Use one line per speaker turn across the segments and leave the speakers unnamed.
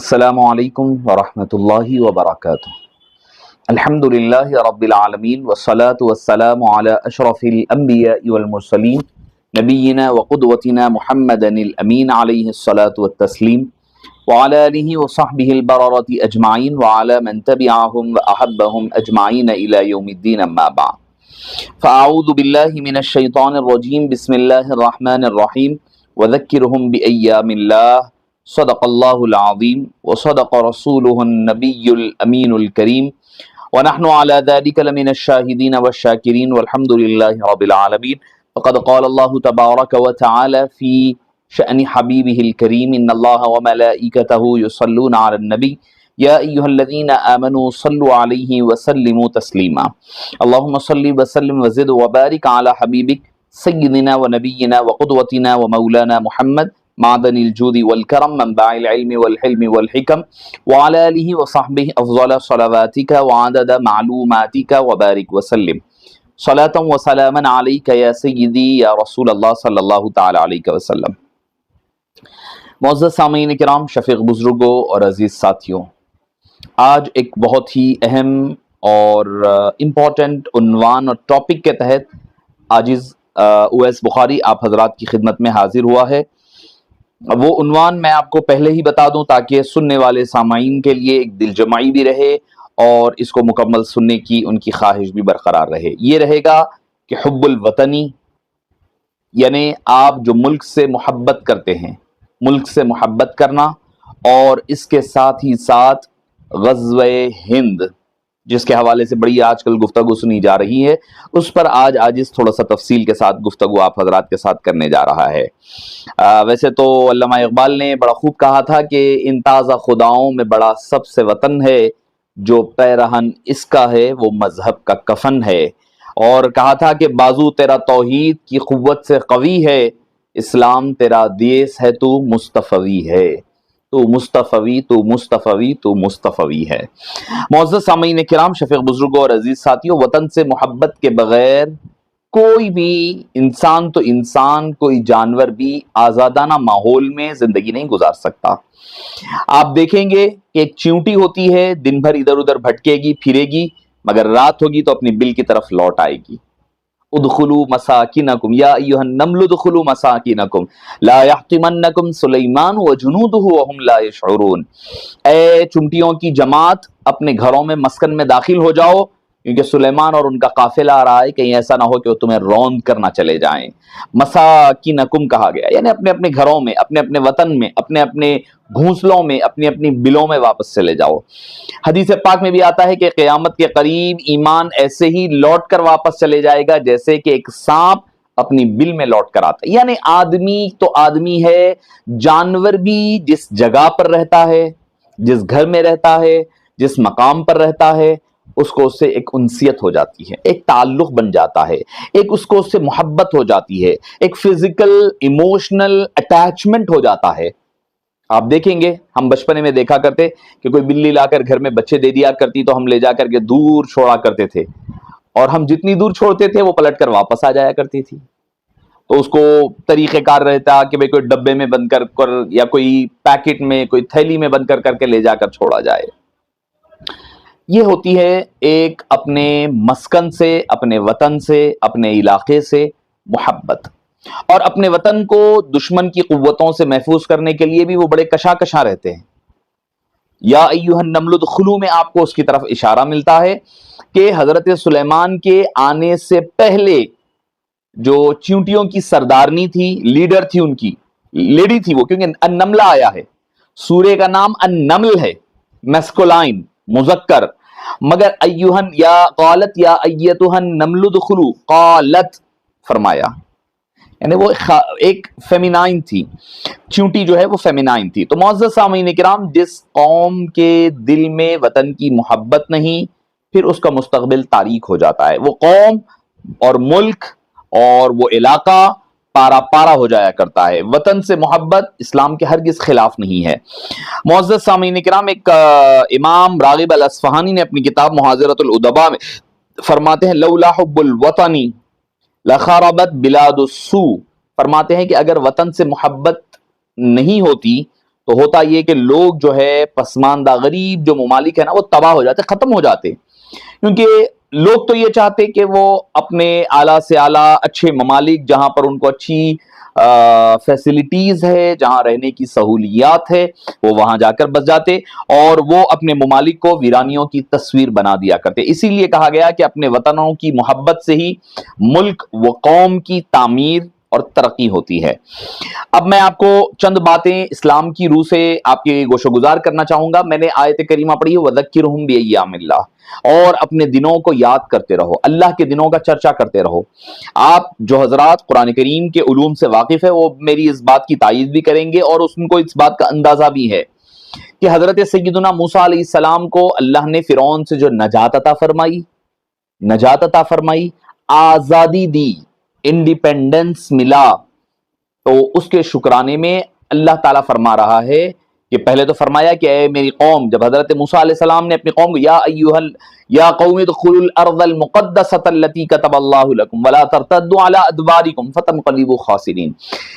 السلام علیکم ورحمۃ اللہ وبرکاتہ۔ الحمد للہ رب العالمین والصلاة والسلام علی اشرف الانبیاء والمرسلین نبینا وقدوتنا محمد الامین علیہ الصلاة والتسلیم وعلی آلہ وصحبہ البررۃ اجمعین وعلی من تبعہم واحبہم اجمعین الی یوم الدین، اما بعد فاعوذ باللہ من الشیطان الرجیم، بسم اللہ الرحمن الرحیم، وذکرہم بایام اللہ، صدق اللہ العظیم وصدق رسولہ النبی الامین الکریم ونحن علی ذلک لمن الشاہدین والشاکرین والحمد للہ رب العالمین۔ فقد قال اللہ تبارک وتعالی فی شأن حبیبہ الکریم، ان اللہ وملائکتہ یصلون علی النبی یا ایہا الذین آمنوا صلوا علیہ وسلموا تسلیما۔ اللہم صل وسلم وزد وبارک علی حبیبک سیدنا ونبینا وقدوتنا ومولانا محمد معدن الجود والکرم منبع العلم والحلم والحکم وعلى آلہ وصحبہ افضل صلواتک وعدد معلوماتک وبارک وسلم صلاۃ وسلاما علیک یا سیدی یا رسول اللہ صلی اللہ تعالی علیہ وسلم۔ معزز سامعین کرام، شفیق بزرگوں اور عزیز ساتھیوں، آج ایک بہت ہی اہم اور امپورٹنٹ عنوان اور ٹاپک کے تحت عاجز اویس بخاری آپ حضرات کی خدمت میں حاضر ہوا ہے۔ وہ عنوان میں آپ کو پہلے ہی بتا دوں تاکہ سننے والے سامعین کے لیے ایک دل جمعی بھی رہے اور اس کو مکمل سننے کی ان کی خواہش بھی برقرار رہے۔ یہ رہے گا کہ حب الوطنی، یعنی آپ جو ملک سے محبت کرتے ہیں، ملک سے محبت کرنا، اور اس کے ساتھ ہی ساتھ غزوہ ہند، جس کے حوالے سے بڑی آج کل گفتگو سنی جا رہی ہے، اس پر آج عاجز تھوڑا سا تفصیل کے ساتھ گفتگو آپ حضرات کے ساتھ کرنے جا رہا ہے۔ ویسے تو علامہ اقبال نے بڑا خوب کہا تھا کہ ان تازہ خداؤں میں بڑا سب سے وطن ہے، جو پیرہن اس کا ہے وہ مذہب کا کفن ہے، اور کہا تھا کہ بازو تیرا توحید کی قوت سے قوی ہے، اسلام تیرا دیس ہے تو مصطفی ہے، تو مصطفی تو مصطفی تو مصطفی ہے۔ معزز سامعین کرام، شفیق بزرگوں اور عزیز ساتھیوں، وطن سے محبت کے بغیر کوئی بھی انسان تو انسان، کوئی جانور بھی آزادانہ ماحول میں زندگی نہیں گزار سکتا۔ آپ دیکھیں گے کہ ایک چیونٹی ہوتی ہے، دن بھر ادھر ادھر بھٹکے گی پھرے گی، مگر رات ہوگی تو اپنی بل کی طرف لوٹ آئے گی۔ ادخلوا مساکنکم یا ایھا النمل ادخلوا مساکنکم لا یحطمنکم سلیمان وجنودہ وہم لا یشعرون۔ اے چمٹیوں کی جماعت، اپنے گھروں میں مسکن میں داخل ہو جاؤ، کیونکہ سلیمان اور ان کا قافلہ آ رہا ہے، کہیں ایسا نہ ہو کہ وہ تمہیں روند کرنا چلے جائیں۔ مساکنکم کہا گیا، یعنی اپنے اپنے گھروں میں، اپنے اپنے وطن میں، اپنے اپنے گھونسلوں میں، اپنی اپنی بلوں میں واپس چلے جاؤ۔ حدیث پاک میں بھی آتا ہے کہ قیامت کے قریب ایمان ایسے ہی لوٹ کر واپس چلے جائے گا جیسے کہ ایک سانپ اپنی بل میں لوٹ کر آتا ہے۔ یعنی آدمی تو آدمی ہے، جانور بھی جس جگہ پر رہتا ہے، جس گھر میں رہتا ہے، جس مقام پر رہتا ہے، اس کو اس سے ایک انسیت ہو جاتی ہے، ایک تعلق بن جاتا ہے، ایک اس کو اس سے محبت ہو جاتی ہے، ایک فزیکل ایموشنل اٹیچمنٹ ہو جاتا ہے۔ آپ دیکھیں گے، ہم بچپنے میں دیکھا کرتے کہ کوئی بلی لا کر گھر میں بچے دے دیا کرتی تو ہم لے جا کر کے دور چھوڑا کرتے تھے، اور ہم جتنی دور چھوڑتے تھے وہ پلٹ کر واپس آ جایا کرتی تھی۔ تو اس کو طریقہ کار رہتا کہ بھئی کوئی ڈبے میں بند کر یا کوئی پیکٹ میں، کوئی تھیلی میں بند کر کے لے جا کر چھوڑا جائے۔ یہ ہوتی ہے ایک اپنے مسکن سے، اپنے وطن سے، اپنے علاقے سے محبت، اور اپنے وطن کو دشمن کی قوتوں سے محفوظ کرنے کے لیے بھی وہ بڑے کشاں رہتے ہیں۔ یا ایھا النمل ادخلوا میں آپ کو اس کی طرف اشارہ ملتا ہے کہ حضرت سلیمان کے آنے سے پہلے جو چیونٹیوں کی سردارنی تھی، لیڈر تھی، ان کی لیڈی تھی وہ، کیونکہ النملہ آیا ہے، سورے کا نام النمل ہے، میسکولائن مذکر، مگر ایھن یا قالت یا ایتھا النمل ادخلوا، قالت فرمایا، یعنی وہ ایک فیمینائن تھی، چیونٹی جو ہے وہ فیمینائن تھی۔ تو معزز سامعین کرام، جس قوم کے دل میں وطن کی محبت نہیں، پھر اس کا مستقبل تاریک ہو جاتا ہے۔ وہ قوم اور ملک اور وہ علاقہ پارا پارا ہو جایا کرتا ہے۔ وطن سے محبت اسلام کے ہرگز خلاف نہیں ہے۔ معزز سامعین کرام، ایک امام راغب الاصفہانی نے اپنی کتاب محاضرۃ الادباء میں فرماتے ہیں لولا حب الوطنی لخربت بلاد السوء، فرماتے ہیں کہ اگر وطن سے محبت نہیں ہوتی تو ہوتا یہ کہ لوگ جو ہے پسماندہ غریب جو ممالک ہیں نا وہ تباہ ہو جاتے، ختم ہو جاتے، کیونکہ لوگ تو یہ چاہتے کہ وہ اپنے اعلیٰ سے اعلیٰ اچھے ممالک جہاں پر ان کو اچھی فیسلٹیز ہے، جہاں رہنے کی سہولیات ہے، وہ وہاں جا کر بس جاتے اور وہ اپنے ممالک کو ویرانیوں کی تصویر بنا دیا کرتے۔ اسی لیے کہا گیا کہ اپنے وطنوں کی محبت سے ہی ملک و قوم کی تعمیر اور ترقی ہوتی ہے۔ اب میں آپ کو چند باتیں اسلام کی روح سے آپ کے گوش و گزار کرنا چاہوں گا۔ میں نے آیت کریمہ پڑھی ہے وَذَكِّرْهُمْ بِأَيَّامِ اللَّهِ، اور اپنے دنوں کو یاد کرتے رہو، اللہ کے دنوں کا چرچا کرتے رہو۔ آپ جو حضرات قرآن کریم کے علوم سے واقف ہے وہ میری اس بات کی تائید بھی کریں گے اور ان کو اس بات کا اندازہ بھی ہے کہ حضرت سیدنا موسیٰ علیہ السلام کو اللہ نے فرعون سے جو نجات عطا فرمائی، آزادی دی، انڈیپینڈنس ملا، تو اس کے شکرانے میں اللہ تعالیٰ فرما رہا ہے کہ پہلے تو فرمایا کہ اے میری قوم، جب حضرت موسیٰ علیہ السلام نے اپنی قوم کو یا قوم ادخلوا الارض المقدسۃ التي كتب اللہ لکم ولا ترتدوا على ادبارکم فتنقلبوا خاسرین،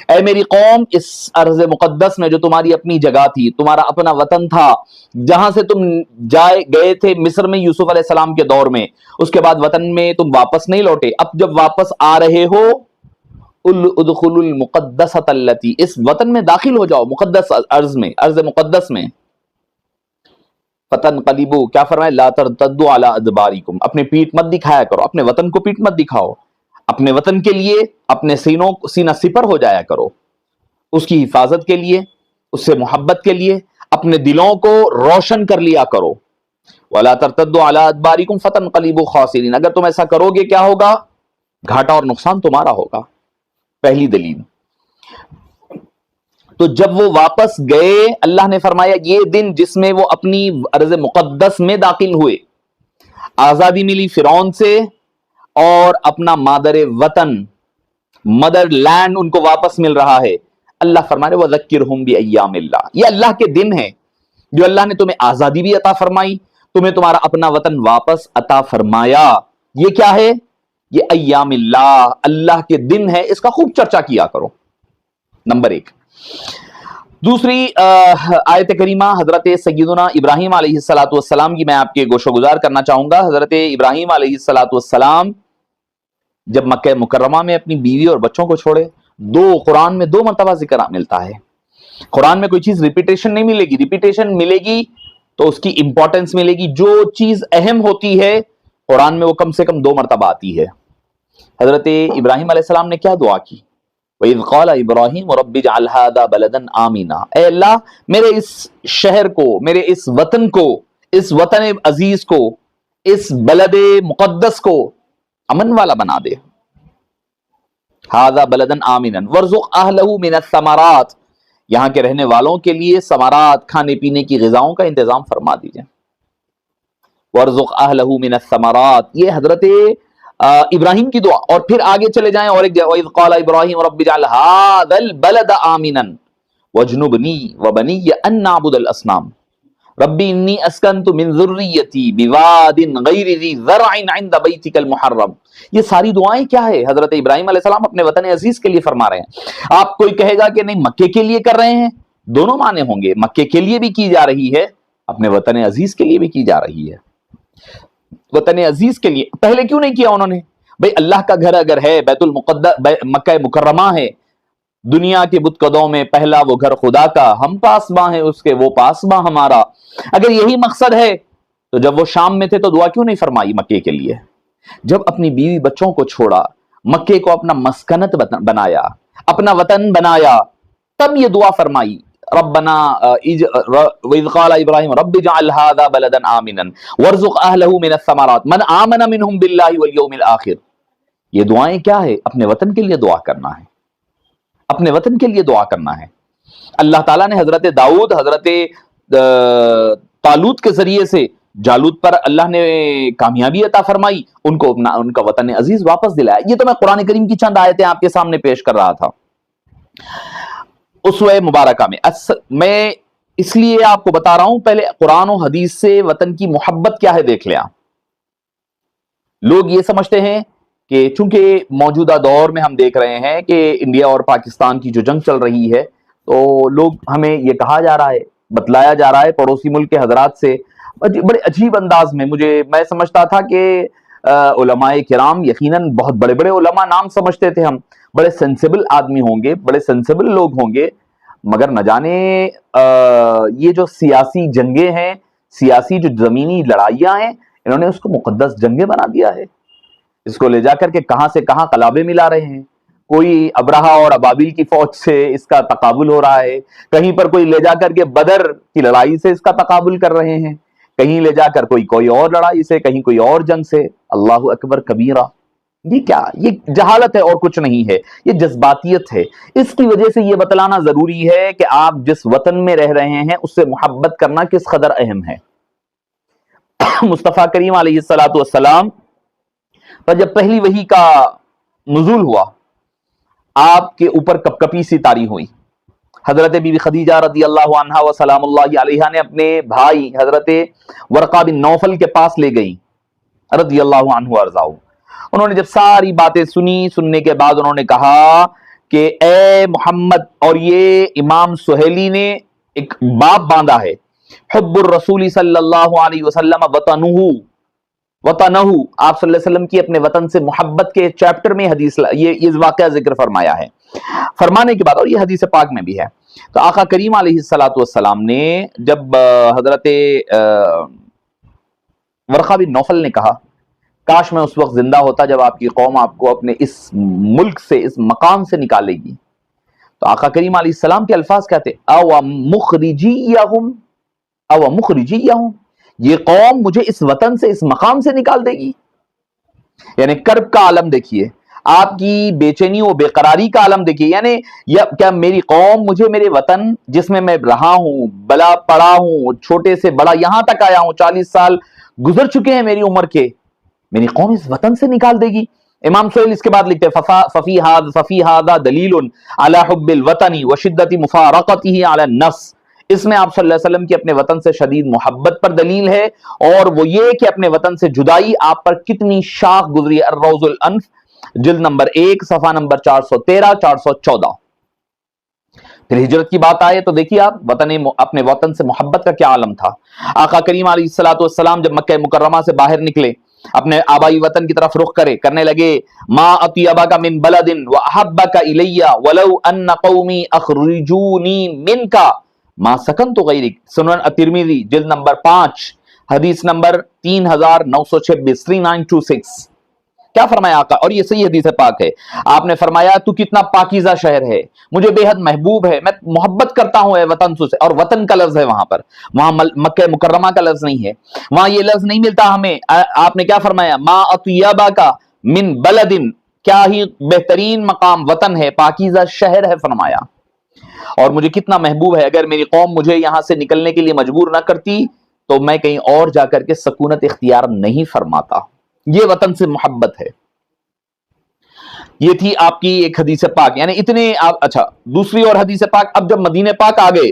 اے میری قوم اس ارض مقدس میں جو تمہاری اپنی جگہ تھی، تمہارا اپنا وطن تھا، جہاں سے تم گئے تھے مصر میں یوسف علیہ السلام کے دور میں، اس کے بعد وطن میں تم واپس نہیں لوٹے، اب جب واپس آ رہے ہو ادخلوا المقدسۃ التی، اس وطن میں داخل ہو جاؤ، مقدس ارض مقدس میں، فتنقلبوا، کیا فرمائے، لا ترتدوا علی ادبارکم، اپنے پیٹ مت دکھایا کرو، اپنے وطن کو پیٹ مت دکھاؤ، اپنے وطن کے لیے اپنے سینہ سپر ہو جایا کرو، اس کی حفاظت کے لیے، اس سے محبت کے لیے اپنے دلوں کو روشن کر لیا کرو۔ ولا ترتدوا علی ادبارکم فتنقلبوا خاسرین، اگر تم ایسا کرو گے کیا ہوگا، گھاٹا اور نقصان تمہارا ہوگا۔ پہلی دلیل۔ تو جب وہ واپس گئے، اللہ نے فرمایا یہ دن جس میں وہ اپنی ارض مقدس میں داخل ہوئے، آزادی ملی فرعون سے، اور اپنا مادر وطن، مدر لینڈ ان کو واپس مل رہا ہے، اللہ فرما رہے وَذَكِّرْهُمْ بِأَيَّامِ اللَّهِ، یہ اللہ کے دن ہے جو اللہ نے تمہیں آزادی بھی عطا فرمائی، تمہیں تمہارا اپنا وطن واپس عطا فرمایا۔ یہ کیا ہے؟ یہ ایام اللہ، اللہ کے دن ہے، اس کا خوب چرچا کیا کرو، نمبر ایک۔ دوسری آیت کریمہ حضرت سیدنا ابراہیم علیہ السلام کی میں آپ کے گوش و گزار کرنا چاہوں گا۔ حضرت ابراہیم علیہ السلام جب مکہ مکرمہ میں اپنی بیوی اور بچوں کو چھوڑے، قرآن میں 2 مرتبہ ذکر ملتا ہے۔ قرآن میں کوئی چیز ریپیٹیشن نہیں ملے گی، ریپیٹیشن ملے گی تو اس کی امپورٹنس ملے گی، جو چیز اہم ہوتی ہے قرآن میں وہ کم سے کم 2 مرتبہ آتی ہے۔ حضرت ابراہیم علیہ السلام نے کیا دعا کی؟ وَإِذْ قَالَ إِبْرَاهِيمُ رَبِّ اجْعَلْ هَذَا بَلَدًا آمِنًا، اے اللہ میرے اس شہر کو، میرے اس وطن کو، اس وطن عزیز کو، اس بلد مقدس کو امن والا بنا دے۔ هَذَا بَلَدًا آمِنًا وَارْزُقْ أَهْلَهُ مِنَ الثَّمَرَاتِ، یہاں کے رہنے والوں کے لیے ثمرات، کھانے پینے کی غذاؤں کا انتظام فرما دیجئے۔ وَارْزُقْ أَهْلَهُ مِنَ الثَّمَرَاتِ، یہ حضرت ابراہیم کی دعا، اور پھر آگے چلے جائیں اور ایک جگہ وَإِذْ قَالَ إِبْرَاهِيمُ رَبِّ اجْعَلْ هَذَا الْبَلَدَ آمِنًا وَاجْنُبْنِي وَبَنِيَّ أَن نَّعْبُدَ الْأَصْنَامَ رَبِّ إِنِّي أَسْكَنْتُ مِن ذُرِّيَّتِي بِوَادٍ غَيْرِ ذِي زَرْعٍ عِندَ بَيْتِكَ الْمُحَرَّمِ، یہ ساری دعائیں کیا ہے؟ حضرت ابراہیم علیہ السلام اپنے وطن عزیز کے لیے فرما رہے ہیں۔ آپ کوئی کہے گا کہ نہیں مکے کے لیے کر رہے ہیں، دونوں معنی ہوں گے، مکے کے لیے بھی کی جا رہی ہے، اپنے وطن عزیز کے لیے بھی کی جا رہی ہے۔ وطن عزیز کے لیے پہلے کیوں نہیں کیا انہوں نے؟ بھئی اللہ کا گھر اگر ہے، بیت المقدس مکہ مکرمہ ہے، دنیا کے بت قدوں میں پہلا وہ گھر خدا کا، ہم پاسباں ہیں اس کے، وہ پاسباں ہمارا، اگر یہی مقصد ہے تو جب وہ شام میں تھے تو دعا کیوں نہیں فرمائی مکے کے لیے؟ جب اپنی بیوی بچوں کو چھوڑا، مکے کو اپنا مسکنت بنایا، اپنا وطن بنایا، تب یہ دعا فرمائی ربنا وَإِذْ قَالَ إِبْرَاهِيمُ رَبِّ اجْعَلْ هَذَا بَلَدًا آمِنًا وَارْزُقْ أَهْلَهُ مِنَ الثَّمَرَاتِ مَنْ آمَنَ مِنْهُمْ بِاللَّهِ وَالْيَوْمِ الْآخِرِ۔ یہ دعائیں کیا ہے؟ اپنے وطن کے لیے دعا کرنا ہے، اپنے وطن کے لیے دعا کرنا ہے۔ اللہ تعالیٰ نے حضرت داؤد، حضرت طالوت کے ذریعے سے جالوت پر اللہ نے کامیابی عطا فرمائی، ان کو ان کا وطن عزیز واپس دلایا۔ یہ تو میں قرآن کریم کی چند آیتیں آپ کے سامنے پیش کر رہا تھا۔ اسوہ مبارکہ میں اس لیے آپ کو بتا رہا ہوں، پہلے قرآن و حدیث سے وطن کی محبت کیا ہے دیکھ لیں۔ لوگ یہ سمجھتے ہیں کہ چونکہ موجودہ دور میں ہم دیکھ رہے ہیں کہ انڈیا اور پاکستان کی جو جنگ چل رہی ہے، تو لوگ ہمیں یہ کہا جا رہا ہے، بتلایا جا رہا ہے پڑوسی ملک کے حضرات سے بڑے عجیب انداز میں. میں سمجھتا تھا کہ علماء کرام یقیناً بہت بڑے بڑے علماء نام سمجھتے تھے ہم، بڑے سینسیبل آدمی ہوں گے، بڑے سینسیبل لوگ ہوں گے، مگر نہ جانے یہ جو سیاسی جنگیں ہیں، سیاسی جو زمینی لڑائیاں ہیں، انہوں نے اس کو مقدس جنگیں بنا دیا ہے. اس کو لے جا کر کے کہاں سے کہاں قلابے ملا رہے ہیں. کوئی ابرہا اور ابابیل کی فوج سے اس کا تقابل ہو رہا ہے، کہیں پر کوئی لے جا کر کے بدر کی لڑائی سے اس کا تقابل کر رہے ہیں، کہیں لے جا کر کوئی اور لڑائی سے، کہیں کوئی اور جنگ سے. اللہ اکبر کبیرہ. یہ کیا؟ یہ جہالت ہے اور کچھ نہیں ہے، یہ جذباتیت ہے. اس کی وجہ سے یہ بتلانا ضروری ہے کہ آپ جس وطن میں رہ رہے ہیں اس سے محبت کرنا کس قدر اہم ہے. مصطفیٰ کریم علیہ الصلوۃ والسلام پر جب پہلی وحی کا نزول ہوا، آپ کے اوپر کپکپی سی طاری ہوئی. حضرت بی بی خدیجہ رضی اللہ عنہا و سلام اللہ علیہا نے اپنے بھائی حضرت ورقہ بن نوفل کے پاس لے گئی رضی اللہ عنہ وارضاہ. انہوں نے جب ساری باتیں سننے کے بعد انہوں نے کہا کہ اے محمد، اور یہ امام سہیلی نے ایک باب باندھا ہے، حب الرسول صلی اللہ علیہ وسلم وطنہ، آپ صلی اللہ علیہ وسلم کی اپنے وطن سے محبت کے چیپٹر میں حدیث یہ واقعہ ذکر فرمایا ہے. فرمانے کے بعد، اور یہ حدیث پاک میں بھی ہے، تو آقا کریم علیہ الصلوۃ والسلام نے جب حضرت ورقہ بن نوفل نے کہا کاش میں اس وقت زندہ ہوتا جب آپ کی قوم آپ کو اپنے اس ملک سے، اس مقام سے نکالے گی، تو آقا کریم علیہ السلام کے الفاظ کیا تھے؟ او مخرجیہم، او مخرجیہم، یہ قوم مجھے اس وطن سے، اس مقام سے نکال دے گی. یعنی کرب کا عالم دیکھیے، آپ کی بے چینی و بے قراری کا عالم دیکھیے. یعنی کیا میری قوم مجھے میرے وطن جس میں رہا ہوں، بلا پڑا ہوں، چھوٹے سے بڑا یہاں تک آیا ہوں، 40 سال گزر چکے ہیں میری عمر کے، میری قوم اس وطن سے نکال دے گی؟ امام سہیل اس کے بعد لکھتے ففی ھذا دلیل علی حب الوطن وشدت مفارقتہ علی النفس. اس میں آپ صلی اللہ علیہ وسلم کی اپنے وطن سے شدید محبت پر دلیل ہے، اور وہ یہ کہ اپنے وطن سے جدائی آپ پر کتنی شاق گزری ہے. الروض الانف جلد نمبر 1 صفحہ نمبر 413 414. پھر ہجرت کی بات آئے تو دیکھیے آپ اپنے وطن سے محبت کا کیا عالم تھا. آقا کریم علیہ الصلوۃ والسلام جب مکہ مکرمہ سے باہر نکلے، اپنے آبائی وطن کی طرف رخ کرنے لگے، ما اطیبک من بلد واحبک الی ولو ان قومی اخرجونی منک ما سکنت غیرک. سنن الترمذی جلد نمبر 5 حدیث نمبر 3926 3926. کیا فرمایا آقا؟ اور یہ صحیح حدیث پاک ہے. آپ نے فرمایا تو کتنا پاکیزہ شہر ہے، مجھے بے حد محبوب ہے، میں محبت کرتا ہوں اے وطن سے. اور وطن کا لفظ ہے وہاں پر، وہاں مکہ مکرمہ کا لفظ نہیں ہے، وہاں یہ لفظ نہیں ملتا ہمیں. آپ نے کیا فرمایا؟ ما اطیبک من بلد، کیا ہی بہترین مقام وطن ہے، پاکیزہ شہر ہے فرمایا. اور مجھے کتنا محبوب ہے، اگر میری قوم مجھے یہاں سے نکلنے کے لیے مجبور نہ کرتی تو میں کہیں اور جا کر کے سکونت اختیار نہیں فرماتا. یہ وطن سے محبت ہے. یہ تھی آپ کی ایک حدیث پاک. یعنی اتنے آپ، اچھا دوسری اور حدیث پاک. اب جب مدینہ پاک آ گئے،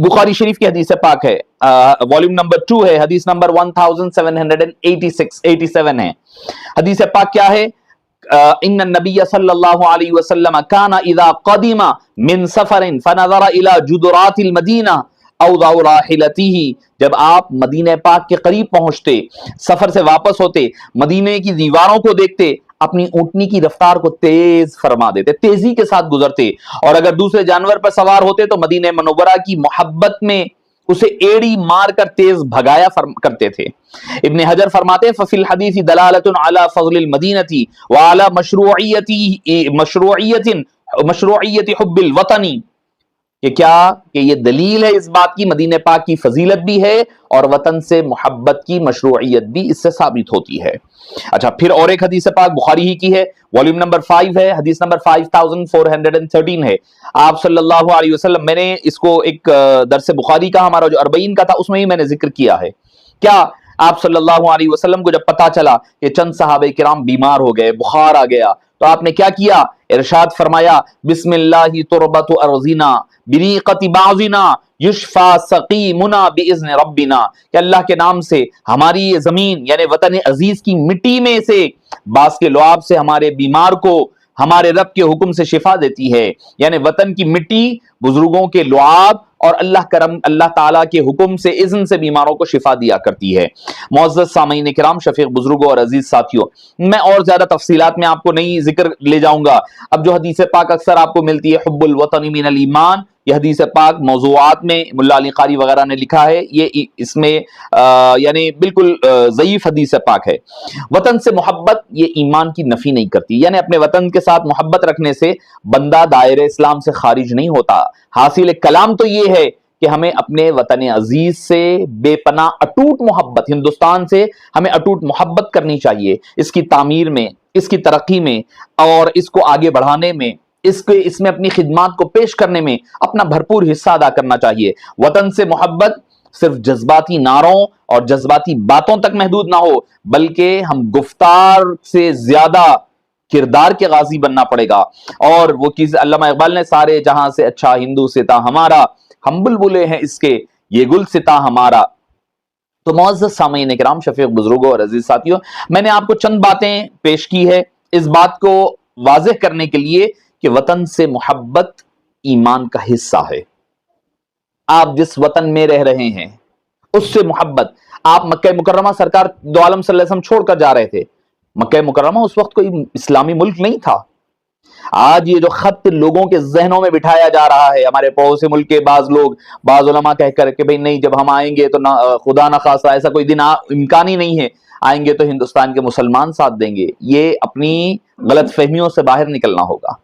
بخاری شریف کی حدیث پاک ہے، والیوم نمبر 2 ہے، حدیث نمبر 1787 ہے. حدیث پاک کیا ہے؟ ان النبی صلی اللہ علیہ وسلم کان اذا قدم من سفر فنظر الى جدرات المدینہ اوضع راحلته. جب آپ مدینہ پاک کے قریب پہنچتے، سفر سے واپس ہوتے، مدینے کی دیواروں کو دیکھتے، اپنی اونٹنی کی رفتار کو تیز فرما دیتے، تیزی کے ساتھ گزرتے، اور اگر دوسرے جانور پر سوار ہوتے تو مدینہ منورہ کی محبت میں اسے ایڑی مار کر تیز بھگایا کرتے تھے. ابن حجر فرماتے ہیں ففی الحدیث دلالۃ علی فضل المدینہ وعلی مشروعیت حب الوطن. کہ یہ دلیل ہے اس بات کی، مدینہ پاک کی فضیلت بھی ہے اور وطن سے محبت کی مشروعیت بھی اس سے ثابت ہوتی ہے. اچھا، پھر اور ایک حدیث پاک بخاری ہی کی ہے، والیوم نمبر 5 ہے، حدیث نمبر 5413 ہے. آپ صلی اللہ علیہ وسلم، میں نے اس کو ایک درس بخاری کا، ہمارا جو 40 کا تھا، اس میں ہی میں نے ذکر کیا ہے. کیا آپ صلی اللہ علیہ وسلم کو جب پتا چلا کہ چند صحابہ کرام بیمار ہو گئے، بخار آ گیا، تو آپ نے کیا کیا؟ ارشاد فرمایا بسم اللہ تربت ارضنا بریقت بعضنا یشفا سقیمنا باذن ربنا. کہ اللہ کے نام سے ہماری یہ زمین، یعنی وطن عزیز کی مٹی میں سے بعض کے لعاب سے ہمارے بیمار کو ہمارے رب کے حکم سے شفا دیتی ہے، یعنی وطن کی مٹی، بزرگوں کے لعاب اور اللہ تعالیٰ کے حکم سے، اذن سے بیماروں کو شفا دیا کرتی ہے۔ معزز سامعین کرام، شفیق بزرگوں اور عزیز ساتھیوں، میں اور زیادہ تفصیلات میں آپ کو نہیں ذکر لے جاؤں گا۔ اب جو حدیث پاک اکثر آپ کو ملتی ہے، حب الوطن من الایمان، یہ حدیث پاک موضوعات میں ملا علی قاری وغیرہ نے لکھا ہے، یہ اس میں یعنی بالکل ضعیف حدیث پاک ہے۔ وطن سے محبت یہ ایمان کی نفی نہیں کرتی، یعنی اپنے وطن کے ساتھ محبت رکھنے سے بندہ دائرہ اسلام سے خارج نہیں ہوتا۔ حاصل کلام تو یہ ہے کہ ہمیں اپنے وطن عزیز سے بے پناہ اٹوٹ محبت، ہندوستان سے ہمیں اٹوٹ محبت کرنی چاہیے، اس کی تعمیر میں، اس کی ترقی میں اور اس کو آگے بڑھانے میں، اس میں اپنی خدمات کو پیش کرنے میں اپنا بھرپور حصہ ادا کرنا چاہیے۔ وطن سے محبت صرف جذباتی نعروں اور جذباتی باتوں تک محدود نہ ہو، بلکہ ہم گفتار سے زیادہ کردار کے غازی بننا پڑے گا۔ اور وہ چیز علامہ اقبال نے سارے جہاں سے اچھا ہندو ستا ہمارا، ہم بلبلے ہیں اس کے یہ گل ستا ہمارا۔ تو معزز سامعین کرام، شفیق بزرگوں اور عزیز ساتھیوں، میں نے آپ کو چند باتیں پیش کی ہے اس بات کو واضح کرنے کے لیے کہ وطن سے محبت ایمان کا حصہ ہے۔ آپ جس وطن میں رہ رہے ہیں اس سے محبت، آپ مکہ مکرمہ سرکار دو عالم صلی اللہ علیہ وسلم چھوڑ کر جا رہے تھے، مکہ مکرمہ اس وقت کوئی اسلامی ملک نہیں تھا۔ آج یہ جو خط لوگوں کے ذہنوں میں بٹھایا جا رہا ہے، ہمارے پڑوسی ملک کے بعض لوگ، بعض علماء کہہ کر کہ بھئی نہیں جب ہم آئیں گے تو خدا نہ خواستہ ایسا کوئی دن امکان ہی نہیں ہے، آئیں گے تو ہندوستان کے مسلمان ساتھ دیں گے، یہ اپنی غلط فہمیوں سے باہر نکلنا ہوگا۔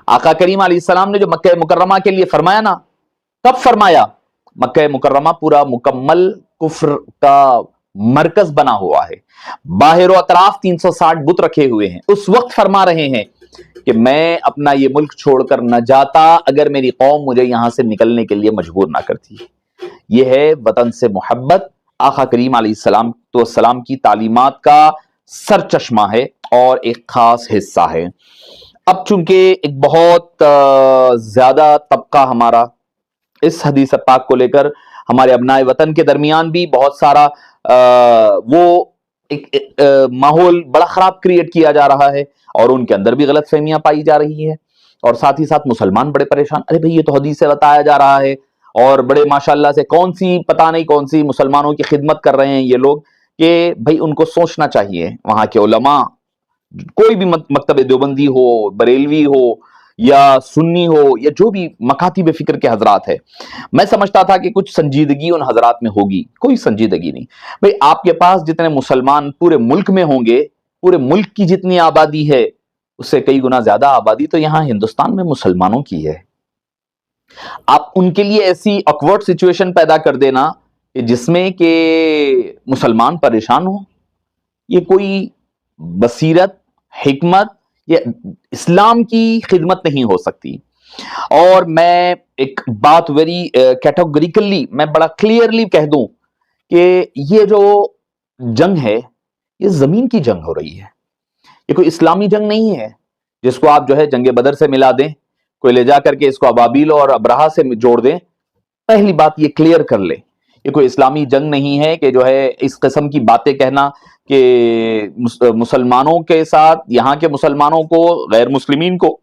آقا کریم علیہ السلام نے جو مکہ مکرمہ کے لیے فرمایا نا، کب فرمایا؟ مکہ مکرمہ پورا مکمل کفر کا مرکز بنا ہوا ہے، باہر و اطراف 360 بت رکھے ہوئے ہیں، اس وقت فرما رہے ہیں کہ میں اپنا یہ ملک چھوڑ کر نہ جاتا اگر میری قوم مجھے یہاں سے نکلنے کے لیے مجبور نہ کرتی۔ یہ ہے وطن سے محبت، آقا کریم علیہ السلام کی تعلیمات کا سر چشمہ ہے اور ایک خاص حصہ ہے۔ اب چونکہ ایک بہت زیادہ طبقہ ہمارا اس حدیث پاک کو لے کر، ہمارے ابنائے وطن کے درمیان بھی بہت سارا وہ ایک ماحول بڑا خراب کریٹ کیا جا رہا ہے اور ان کے اندر بھی غلط فہمیاں پائی جا رہی ہے، اور ساتھ ہی ساتھ مسلمان بڑے پریشان، ارے بھئی یہ تو حدیث سے بتایا جا رہا ہے، اور بڑے ماشاءاللہ سے پتہ نہیں کون سی مسلمانوں کی خدمت کر رہے ہیں یہ لوگ، کہ بھئی ان کو سوچنا چاہیے، وہاں کے علماء، کوئی بھی مکتب دیوبندی ہو، بریلوی ہو یا سنی ہو یا جو بھی مکاتب فکر کے حضرات ہے، میں سمجھتا تھا کہ کچھ سنجیدگی ان حضرات میں ہوگی، کوئی سنجیدگی نہیں۔ بھئی آپ کے پاس جتنے مسلمان پورے ملک میں ہوں گے، پورے ملک کی جتنی آبادی ہے اس سے کئی گنا زیادہ آبادی تو یہاں ہندوستان میں مسلمانوں کی ہے۔ آپ ان کے لیے ایسی آکورڈ سچویشن پیدا کر دینا کہ جس میں کہ مسلمان پریشان ہوں، یہ کوئی بصیرت، حکمت یا اسلام کی خدمت نہیں ہو سکتی۔ اور میں ایک بات ویری کیٹیگوریکلی، میں بڑا کلیئرلی کہہ دوں کہ یہ جو جنگ ہے یہ زمین کی جنگ ہو رہی ہے، یہ کوئی اسلامی جنگ نہیں ہے جس کو آپ جو ہے جنگ بدر سے ملا دیں، کوئی لے جا کر کے اس کو ابابیل اور ابرہہ سے جوڑ دیں۔ پہلی بات یہ کلیئر کر لیں، یہ کوئی اسلامی جنگ نہیں ہے کہ جو ہے اس قسم کی باتیں کہنا کہ مسلمانوں کے ساتھ یہاں کے مسلمانوں کو، غیر مسلمین کو